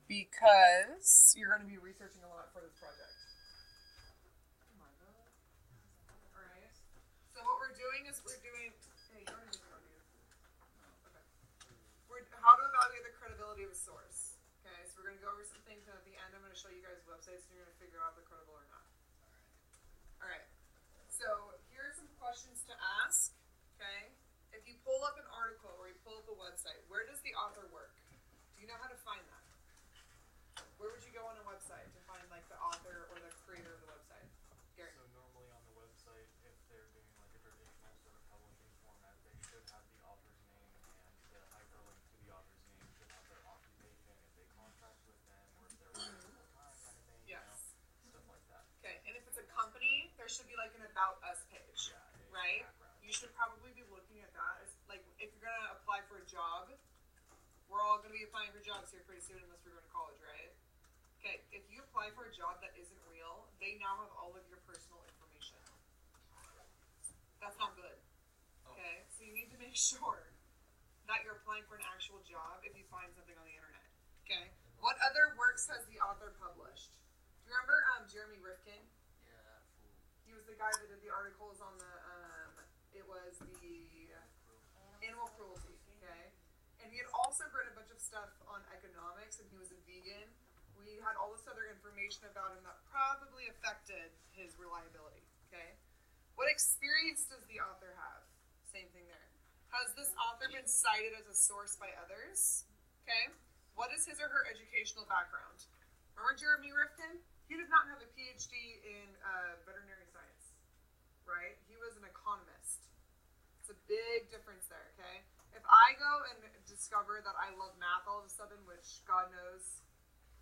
because you're going to be researching a lot for this project. Alright. So what we're doing is hey, you already just got you. Okay. How to evaluate the credibility of a source. Okay, so we're going to go over some things, and at the end I'm going to show you guys websites, and you're going to figure out if they're credible or not. Alright. So here are some questions to ask. Okay. If you pull up an article or you pull up a website, where does the author work? Do you know how to find that? Where would you go on a website to find like the author or the creator of the website? Gary. So normally on the website, if they're doing like a traditional sort of publishing format, they should have the author's name, and the hyperlink to the author's name should have their occupation, if they contract with them, or if they're working full time kind of thing. Yes. Stuff like that. Okay, and if it's a company, there should be like an About Us page, right? You should probably be looking at that. As, like, if you're going to apply for a job, we're all going to be applying for jobs here pretty soon unless we're going to college, right? Okay, if you apply for a job that isn't real, they now have all of your personal information. That's not good. Okay, so you need to make sure that you're applying for an actual job if you find something on the internet. Okay, what other works has the author published? Do you remember Jeremy Rifkin? Yeah, that fool. He was the guy that did the articles on the, it was the animal cruelty, okay? And he had also written a bunch of stuff on economics, and he was a vegan. We had all this other information about him that probably affected his reliability, okay? What experience does the author have? Same thing there. Has this author been cited as a source by others? Okay? What is his or her educational background? Remember Jeremy Rifkin? He did not have a PhD in veterinary science, right? He was an economist. It's a big difference there, okay? If I go and discover that I love math all of a sudden, which God knows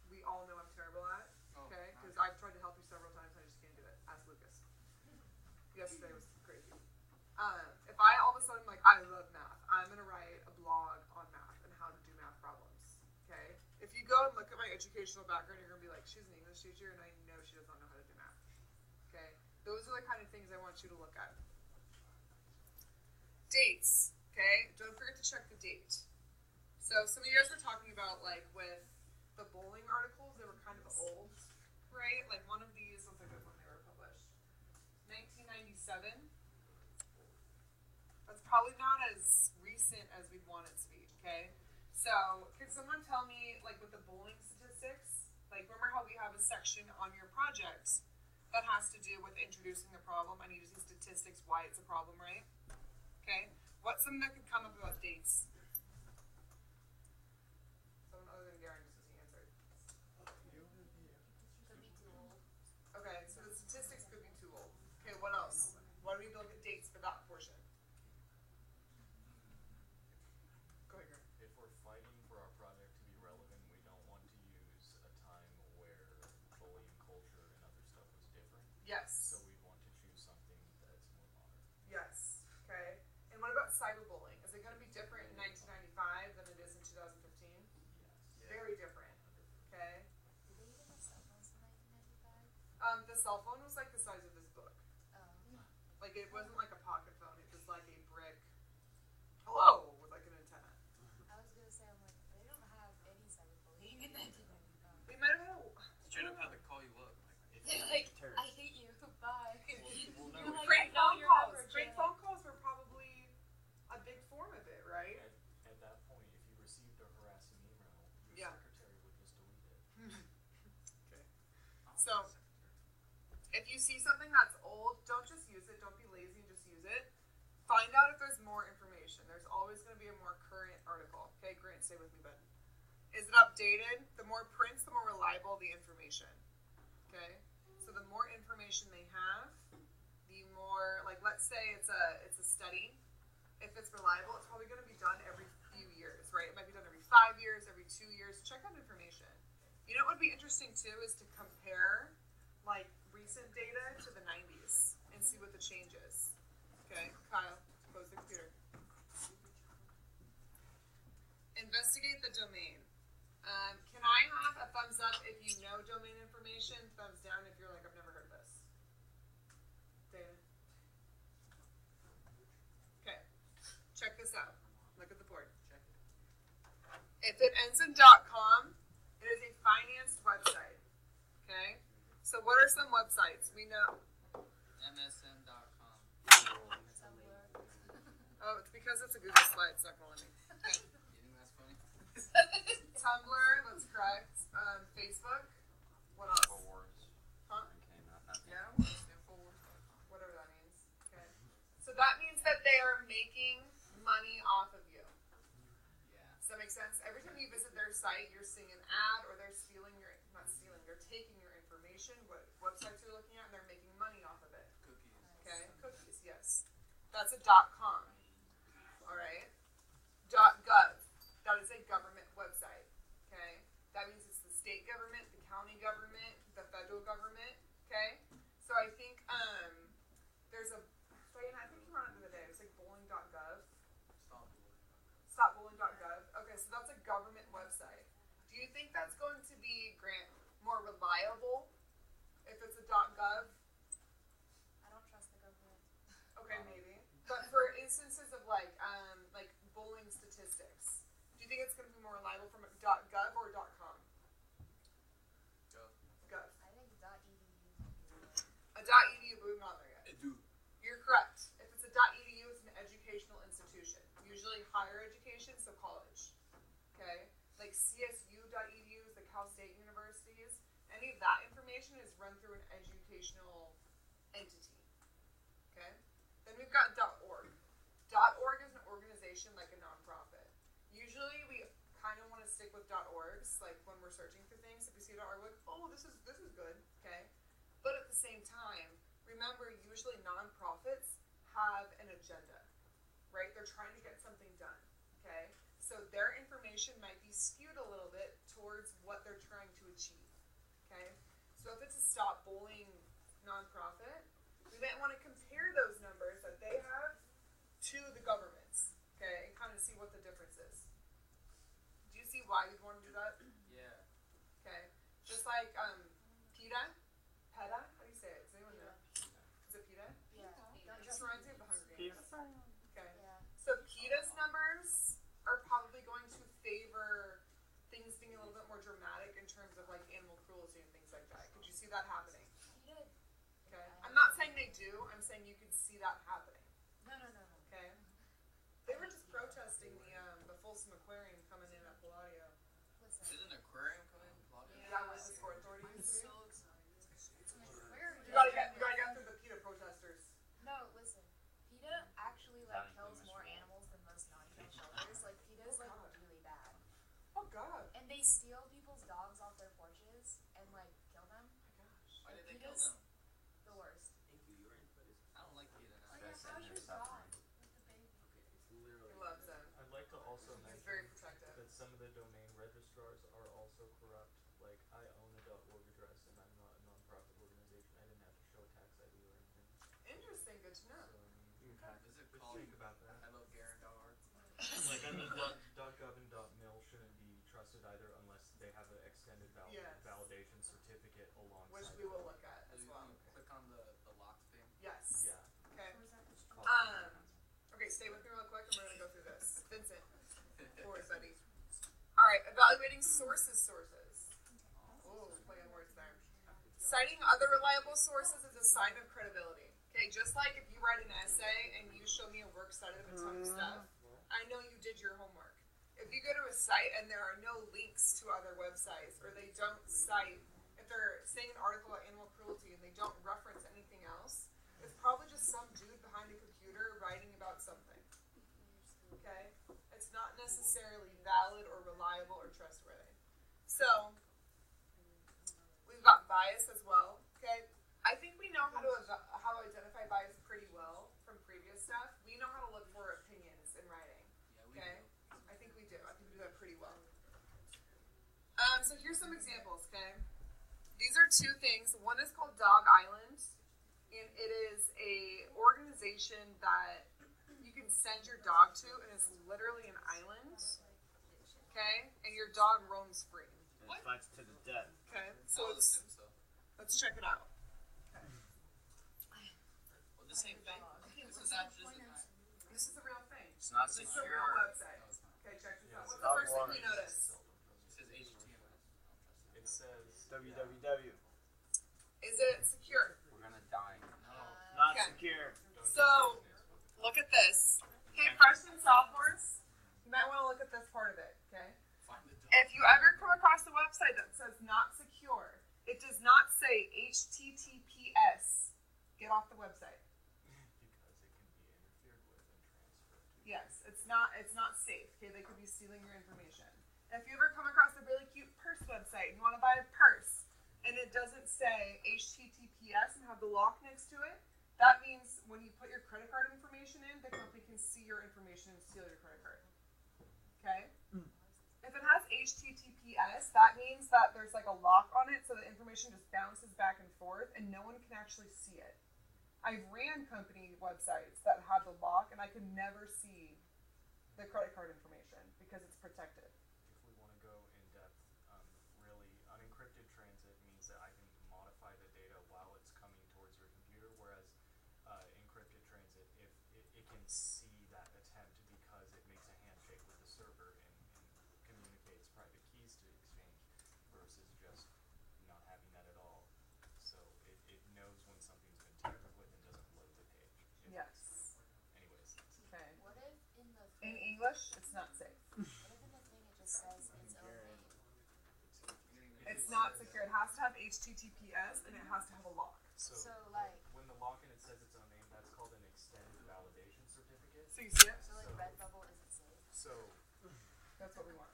we all know I'm terrible at, okay? Because I've tried to help you several times, I just can't do it. Ask Lucas. Yesterday was crazy. If I all of a sudden, like, I love math, I'm going to write a blog on math and how to do math problems, okay? If you go and look at my educational background, you're going to be like, she's an English teacher, and I know she does not know how to do math, okay? Those are the kind of things I want you to look at. Dates, okay? Don't forget to check the date. So some of you guys were talking about, like, with the bowling articles, they were kind of old, right? Like, one of these, let's look at when they were published. 1997. That's probably not as recent as we'd want it to be, okay? So, can someone tell me, like, with the bowling statistics, like, remember how we have a section on your project that has to do with introducing the problem? I need to see statistics, why it's a problem, right? Okay? What's something that could come up about dates? Someone other than Garen just as he answered. Okay, so the statistics could be too old. Okay, what else? Why do we look at dates for that portion? Go ahead, Garen. If we're fighting for our project to be relevant, we don't want to use a time where bullying culture and other stuff was different. Yes. So we'd want to choose something that's more modern. Yes. Okay. And what about cyberbullying? Is it going to be different in 1995 than it is in 2015? Yes. Very different. Okay. Did they even have cell phones in 1995? The cell phone was like the size of this book. Oh. Like, it wasn't like a pocket phone. It was like a brick. Hello, with like an antenna. I was gonna say, I'm like, they don't have any cyberbullying in 1995. They might have. Straight up had to call you up. They're like, I hate you. Bye. We'll know. You're like, Prank I know phone your calls. number, Prank Janet. phone calls were probably a big form of it, right? At that point, if you received a harassing email, your Yeah. secretary would just delete it. Okay. So, if you see something that's old, don't just use it. Don't be lazy and just use it. Find out if there's more information. There's always going to be a more current article. Okay, Grant, stay with me, bud. Is it updated? The more prints, the more reliable the information. Okay? So the more information they have, the more, like, let's say it's a study. If it's reliable, it's probably going to be done every few years, right? It might be done every 5 years, every 2 years. Check that information. You know what would be interesting, too, is to compare, like, recent data to the 90s and see what the change is. Okay, Kyle, close the computer. Investigate the domain. Can I have a thumbs up if you know domain information? Thumbs down if you're like, I've never heard of this. David? Okay, check this out. Look at the board. Check it. If it ends in .com, it is a are some websites we know? MSN.com. Tumblr. Oh, it's because it's a Google slide. It's not gonna let me. Okay. You think that's funny? Tumblr, that's correct. Facebook. What else? Infowars. Huh? Okay, not that. Yeah, whatever that means. Okay. So that means that they are making money off of you. Yeah. Does that make sense? Every time you visit their site, you're seeing an ad, or they're stealing your, not stealing, they're taking your information, what websites you're looking at, and they're making money off of it. Cookies. Okay? Cookies, yes. That's a .com. Alright? .gov. That is a government website. Okay? That means it's the state government, the county government, the federal government. Okay? So I think there's a, I think you were on it the other day, it was like bowling.gov. Stop bullying. Stopbullying.gov. Okay, so that's a government website. Do you think that's going to be, Grant, more reliable if it's a .gov? I don't trust the government. Okay, maybe. But for instances of like bullying statistics, do you think it's going to be more reliable from a .gov or .com? Go. Gov. I think .edu. A .edu, but we're not there yet. Do. You're correct. If it's a .edu, it's an educational institution, usually higher education, so college. Okay? Like CSU.edu is the Cal State Universities. Any of that information is run through an educational entity. Okay? Then we've got .org. .org is an organization like a nonprofit. Usually we kind of want to stick with .orgs, like when we're searching for things. If we see .org, we're like, oh, this is good. Okay? But at the same time, remember, usually nonprofits have an agenda, right? They're trying to get something done, okay? So their information might be skewed a little bit towards what they're trying to achieve, okay? So if it's a Stop Bullying nonprofit, we might want to compare those numbers that they have to the government's, okay? And kind of see what the difference is. Do you see why you'd want to do that? Yeah. Okay? Just like PETA? PETA? How do you say it? Does anyone know? Is it PETA? Yeah. Don't It just trust. reminds me of the Hunger Games. Okay. Yeah. So PETA's numbers are probably going to favor things being a little bit more dramatic in terms of like animal cruelty and things like that. Could you see that happening? You did. Okay. I'm not saying they do. I'm saying you could see that happening. No. Okay. They were just protesting the Folsom Aquarium coming in at Palladio. Listen. Is an aquarium coming? Claudia? Is that what the Sport Authority I'm used to so do? excited. It's an aquarium. You gotta get through the PETA protesters. No, listen. PETA actually like Sounds kills famous more for- animals than most non-kill shelters. Like PETA is like God. really bad, Oh God. and they steal people's dogs off their porches and like kill them. Why did they kill PETA's them? the worst. I don't like PETA now. Oh yeah, Guys, how's and your they're dog suffering. with the baby? He loves them. I'd like to also He's mention very protective. that some of the domain registrars are also corrupt. Like, I own a .org address and I'm not a nonprofit organization. I didn't have to show a tax ID or anything. Interesting. Good to know. So, I mean, Is it just called think about that. HelloGaren.org? Like, I mean, .gov and .mil shouldn't be trusted either unless they have an extended Yes. validation certificate alongside. Which we will look at as As well. you click on the locked thing. Yes. Yeah. Okay. Or is that the street? Okay, stay with me real quick. I'm gonna go through this. Vincent, forward, buddy. All right, evaluating sources. Oh, play on words there. Citing other reliable sources is a sign of credibility. Okay, just like if you write an essay and you show me a works cited of a ton of stuff, I know you did your homework. If you go to a site and there are no links to other websites, or they don't cite, if they're saying an article about animal cruelty and they don't reference anything else, it's probably just some dude behind a computer writing about something. Okay? It's not necessarily valid or reliable or trustworthy. So, we've got bias as well. Okay? I think we know how to identify bias pretty well from previous stuff. We know how to look for opinions in writing. Yeah, we Okay. do. I think we do. I think we do that pretty well. So here's some examples, okay? These are two things. One is called Dog Island, and it is a organization that you can send your dog to, and it's literally an island, okay? And your dog roams free, And it fights to the death. okay? So So it's it's, so. let's check it out. Well, the same thing. This is actually just a guy. This is a real thing. It's not This is a real secure. website. No, it's not. Okay, check this Yeah, out. What's it's the dog first thing water. you notice? It says HTML. It says www. Is it So, look at this. Okay, freshmen, sophomores, you might want to look at this part of it, okay? Find the dog. If you ever come across a website that says not secure, it does not say HTTPS. Get off the website. Because it can be interfered with and transferred to. Yes, it's not safe. Okay, they could be stealing your information. And if you ever come across a really cute purse website and you want to buy a purse and it doesn't say HTTPS and have the lock next to it, that means when you put your credit card information in, the company can see your information and steal your credit card. Okay? If it has HTTPS, that means that there's like a lock on it so the information just bounces back and forth and no one can actually see it. I've ran company websites that had the lock and I could never see the credit card information because it's protected. If we want to go in depth, really, unencrypted transit means that I can modify the data while it's coming towards your computer, whereas encrypted transit, if it can see that attempt because it makes a handshake with the server and communicates private keys to exchange versus just not having that at all. So it knows when something's been tampered with and doesn't load the page. Yes. Anyways. Okay. What if in the In thing, English, it's not safe. what if in the thing it just says its own name? It's not secure. It has to have HTTPS and it has to have a lock. So, So, like- when the lock in it says its own name, that's called an extended validation certificate. So you see it? So like Redbubble isn't safe. So That's what we want.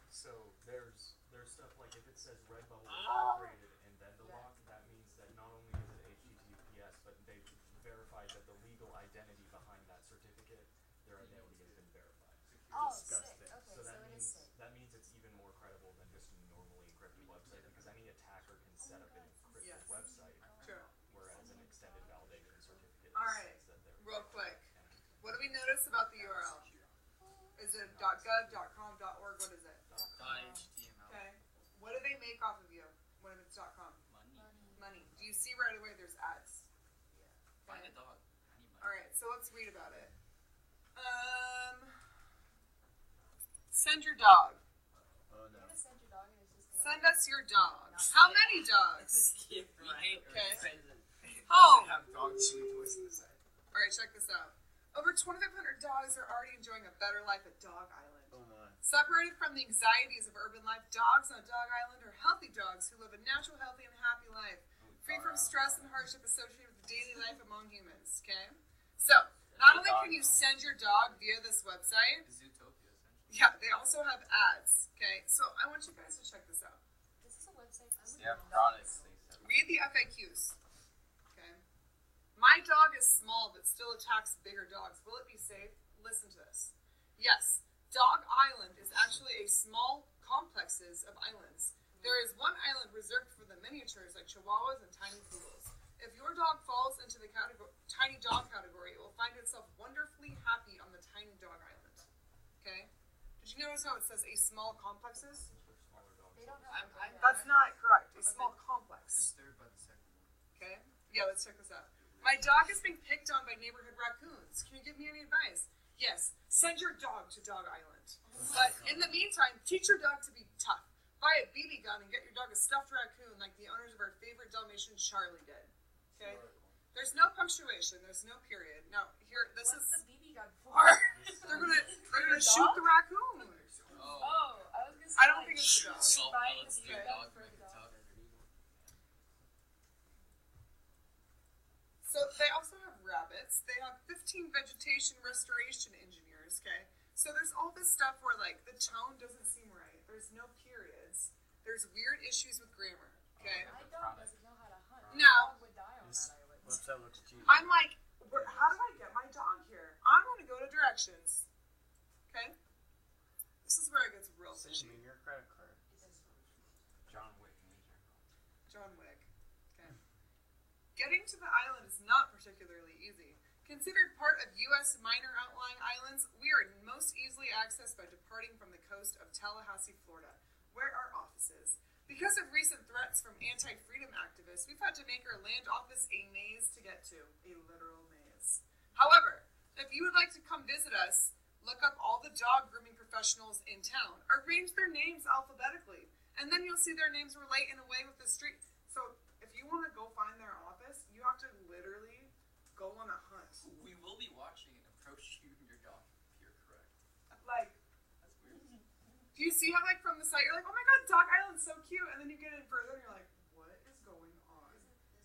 there's stuff like if it says Redbubble Incorporated and then the Yeah. lock, that means that not only is it HTTPS, but they've verified that the legal identity behind that certificate, their identity has been verified. Oh, Disgusting. sick. Okay, So so that it is means safe. it's even more credible than just a normally encrypted website because any attacker can set up an encrypted Yes. website, True. whereas an extended validation certificate All right. says that they're Real quick. What do we notice about the URL? Is it .gov, .com, .org? What is it? .html. Okay. What do they make off of you when it's .com? Money. Money. Do you see right away there's ads? Find a dog. I need money. All right, so let's read about it. Send your dog. Oh You're no. gonna send your dog and it's just Send gonna. us your dog. How many dogs? Right. Okay. Oh. Have dogs shooting toys in the side. All right, check this out. Over 2,500 dogs are already enjoying a better life at Dog Island. Oh my. Separated from the anxieties of urban life, dogs on Dog Island are healthy dogs who live a natural, healthy, and happy life, free from stress and hardship associated with daily life among humans. Okay? So, not only can you send your dog via this website, Zootopia, essentially. yeah, they also have ads. Okay? So, I want you guys to check this out. This is a website. I would They have know. products. Read the FAQs. Okay? My dog is small but still attacks bigger dogs. Will it be safe? Listen to this. Yes, Dog Island is actually a small complexes of islands. There is one island reserved for the miniatures like chihuahuas and tiny poodles. If your dog falls into the tiny dog category, it will find itself wonderfully happy on the tiny dog island. Okay? Did you notice how it says a small complexes? for smaller dogs. They don't know. I'm- how to do I'm- that. That's not correct. A small complex. Disturbed by the second one. Okay? Yeah, let's check this out. My dog is being picked on by neighborhood raccoons. Can you give me any advice? Yes, send your dog to Dog Island. But in the meantime, teach your dog to be tough. Buy a BB gun and get your dog a stuffed raccoon like the owners of our favorite Dalmatian Charlie did. Okay? There's no punctuation. There's no period. Now, here, this What's is... the BB gun for? They're gonna shoot the raccoon. Oh. Oh, I was gonna say. I don't like, think it's the dog. Salt buying pellets the to BB a gun dog for make the it dog. tough. So they also have rabbits. They have 15 vegetation restoration engineers, okay? So there's all this stuff where, like, the tone doesn't seem right. There's no periods. There's weird issues with grammar, okay? My dog doesn't know how to hunt. No. My dog would die on This that island. website looks cheap. I'm like, how do I get my dog here? I'm going to go to directions, okay? This is where it gets real Send fishy. me your credit card. John Wick major. John Wick, okay. Getting to the island is not particularly easy. Considered part of U.S. minor outlying islands, we are most easily accessed by departing from the coast of Tallahassee, Florida, where our office is. Because of recent threats from anti-freedom activists, we've had to make our land office a maze to get to, a literal maze. However, if you would like to come visit us, look up all the dog grooming professionals in town, arrange their names alphabetically, and then you'll see their names relate in a way with the street. So if you want to go find their office, you have to literally go on a hunt. We will be watching and approach you and your dog if you're correct. Like, That's weird. do you see how like from the site you're like, oh my god, Dog Island's so cute, and then you get in further and you're like, what is going on?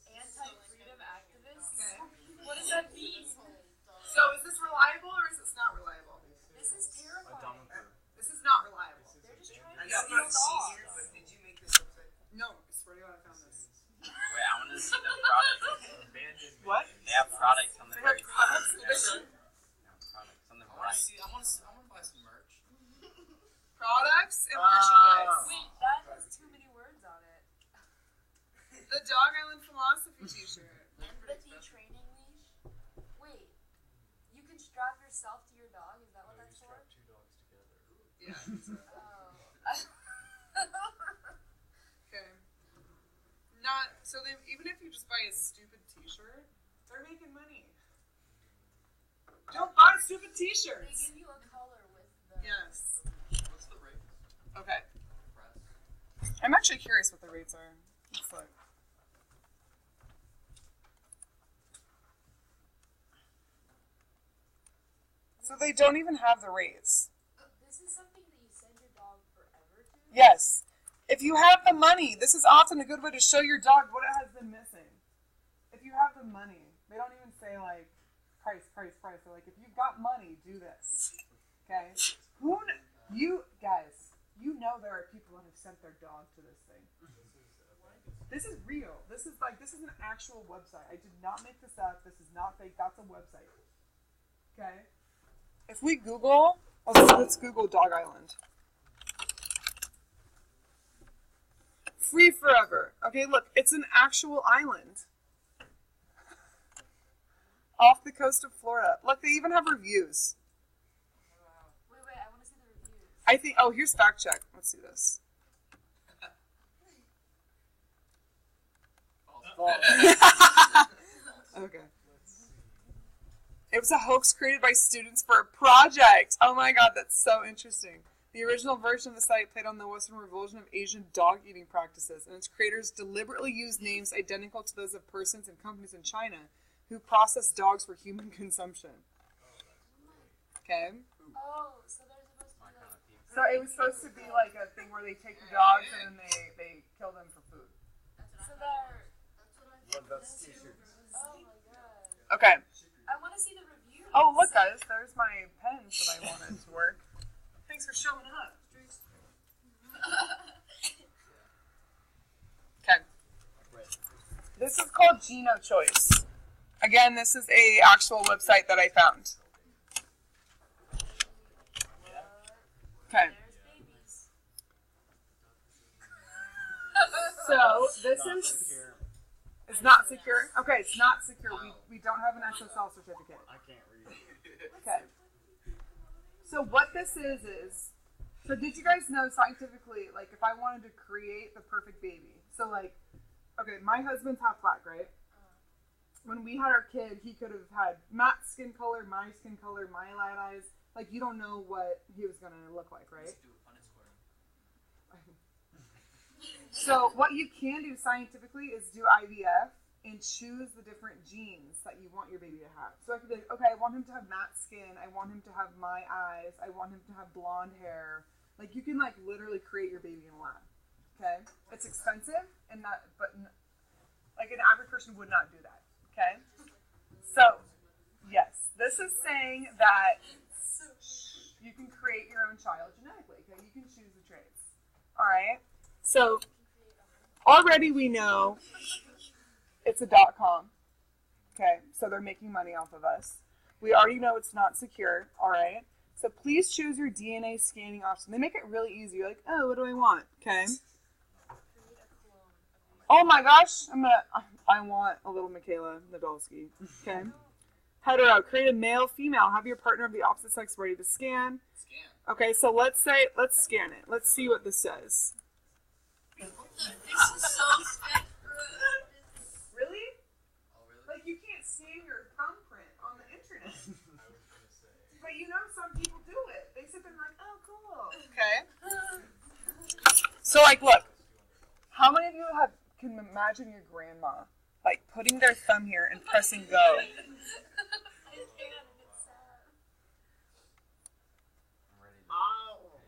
Anti-freedom activists? Okay. What does that mean? So is this reliable or is this not reliable? This is terrifying. This is not reliable. They're just trying I to know I'm steal not a senior, dogs. but did you make this website? No, I swear to God, I found this. Wait, I want to see the product. What? They have products on the They have very products? They have products on the I want right. to see. I want to buy some merch. Products and merchandise. Wait, that has too many words on it. The Dog Island philosophy T-shirt. Empathy training leash? Wait, you can strap yourself to your dog? Is that what that's for? Strap two dogs together. Yeah. Oh. Okay. Not so. They even if you just buy a stupid T-shirt, they're making money. Don't buy stupid They T-shirts. give you a color with the... Yes. What's the rate? Okay. Press. I'm actually curious what the rates are. Let's look. So they don't even have the rates. This is something that you send your dog forever to? Yes. If you have the money, this is often a good way to show your dog what it has been missing. If you have the money, they don't even say like price. They're like, if you've got money, do this. Okay? You guys, you know there are people that have sent their dog to this thing. This is real. This is an actual website. I did not make this up. This is not fake. That's a website. Okay? If we Google, let's Google Dog Island. Free forever. Okay, look, it's an actual island. Off the coast of Florida. Look, they even have reviews. Wait, I want to see the reviews. I think, here's fact check. Let's see this. Okay. It was a hoax created by students for a project. Oh my god, that's so interesting. The original version of the site played on the Western revulsion of Asian dog eating practices, and its creators deliberately used names identical to those of persons and companies in China who process dogs for human consumption. Okay? Oh, so they're supposed to My be kind like... of people. So it was supposed to be like a thing where they take the dogs and then they kill them for food. So they're... What about the t-shirts? Oh my god. Okay. I want to see the reviews. Oh, look, guys, there's my pens that I wanted to work. Thanks for showing up. Okay. This is called Geno Choice. Again, this is a actual website that I found. Okay. There's babies. So this Not is secure. it's not secure. Okay, it's not secure. We don't have an SSL certificate. I can't read it. Okay. So what this is, so did you guys know scientifically, like if I wanted to create the perfect baby, so like, okay, my husband's half black, right? When we had our kid, he could have had Matt's skin color, my skin color, my light eyes. Like you don't know what he was gonna look like, right? Let's do Punnett square. So what you can do scientifically is do IVF and choose the different genes that you want your baby to have. So I could be like, okay, I want him to have matte skin. I want him to have my eyes. I want him to have blonde hair. Like you can like literally create your baby in a lab. Okay, it's expensive and like an average person would not do that. Okay, so yes, this is saying that you can create your own child genetically. Okay, you can choose the traits. All right, so already we know it's a .com. Okay, so they're making money off of us. We already know it's not secure. All right, so please choose your DNA scanning option. They make it really easy. You're like, oh, what do I want? Okay. Create a clone of Oh my gosh, I want a little Michaela Nadolski. Okay. Hetero, create a male, female. Have your partner of the opposite sex ready to scan. Scan. Okay, so let's scan it. Let's see what this says. This is so spec. Really? Oh, really? Like you can't scan your thumbprint on the internet. I was gonna say. But you know some people do it. They sit there and like, oh cool. Okay. So like look, how many of you can imagine your grandma like putting their thumb here and pressing go. I can't, and it's sad. I'm ready to. Ow.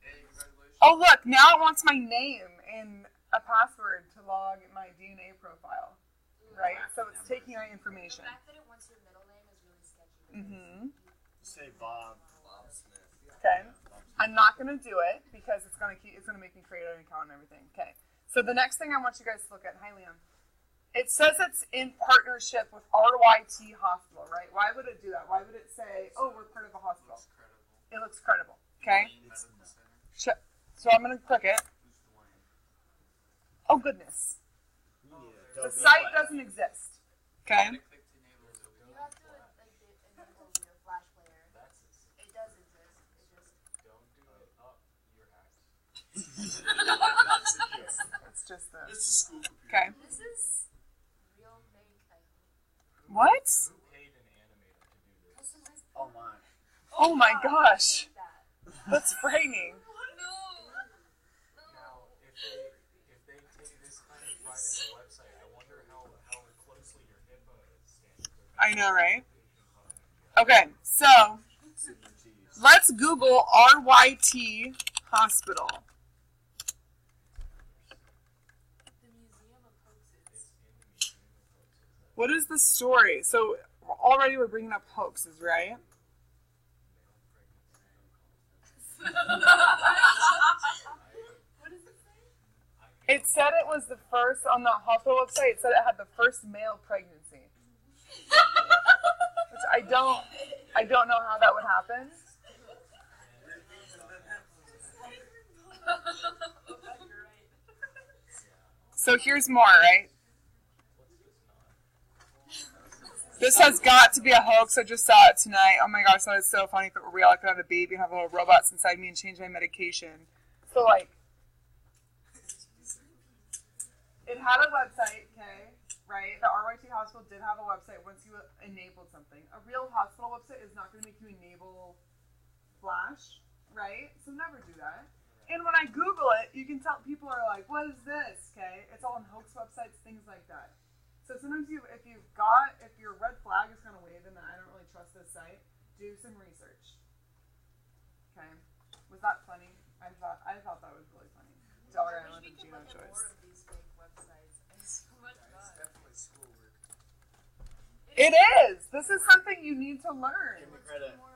Hey, congratulations. Oh look, now it wants my name and a password to log my DNA profile. Right? So it's taking my The information. fact that it wants your middle name is really sketchy. Mm-hmm. Say Bob. Bob Smith. Okay. I'm not gonna do it because it's gonna make me create an account and everything. Okay. So the next thing I want you guys to look at, hi Liam. It says it's in partnership with RYT Hospital, right? Why would it do that? Why would it say, oh, we're part of a hospital? Looks credible. It looks credible. Okay. It's Medical center. So I'm gonna click it. Who's Dwayne? Oh goodness. We need a The Adobe site Flash. doesn't exist. Okay. Click to enable Adobe. You have to enable your Flash player. That's it. It does exist. It just Don't do it. Oh, you're hacked. That's secure. It's just the. It's a school computer. Okay. this is real fake. I hope. What? Who paid an animator to do this? Customized. Oh my. Oh my gosh. I hate that. That's frightening. Now, if they take this kind of pride in their website, I wonder how closely your HIPAA standards are. I know, right? Patient confidentiality. Okay. So Sigma cheese. let's Google RYT Hospital. The Museum of Hoaxes. It's in the Museum of Hoaxes. What is the story? So already we're bringing up hoaxes, right? What does it say? It said it was the first on the hospital website. It said it had the first male pregnancy, which I don't know how that would happen. You're right. So here's more, right? This has got to be a hoax. I just saw it tonight. Oh my gosh, that is so funny. If it were real, I could have a baby and have little robots inside me and change my medication. So like, it had a website, okay, right? The RYT hospital did have a website once you enabled something. A real hospital website is not going to make you enable Flash, right? So never do that. And when I Google it, you can tell people are like, what is this, okay? It's all on hoax websites, things like that. So sometimes if your red flag is kind of waving that I don't really trust this site, do some research. Okay, was that funny? I thought that was really funny. Dollar I Island wish we and could Gino look at Choice. more of these fake websites. It's so much It's fun. definitely schoolwork. It is. This is something you need to learn, Give me credit. More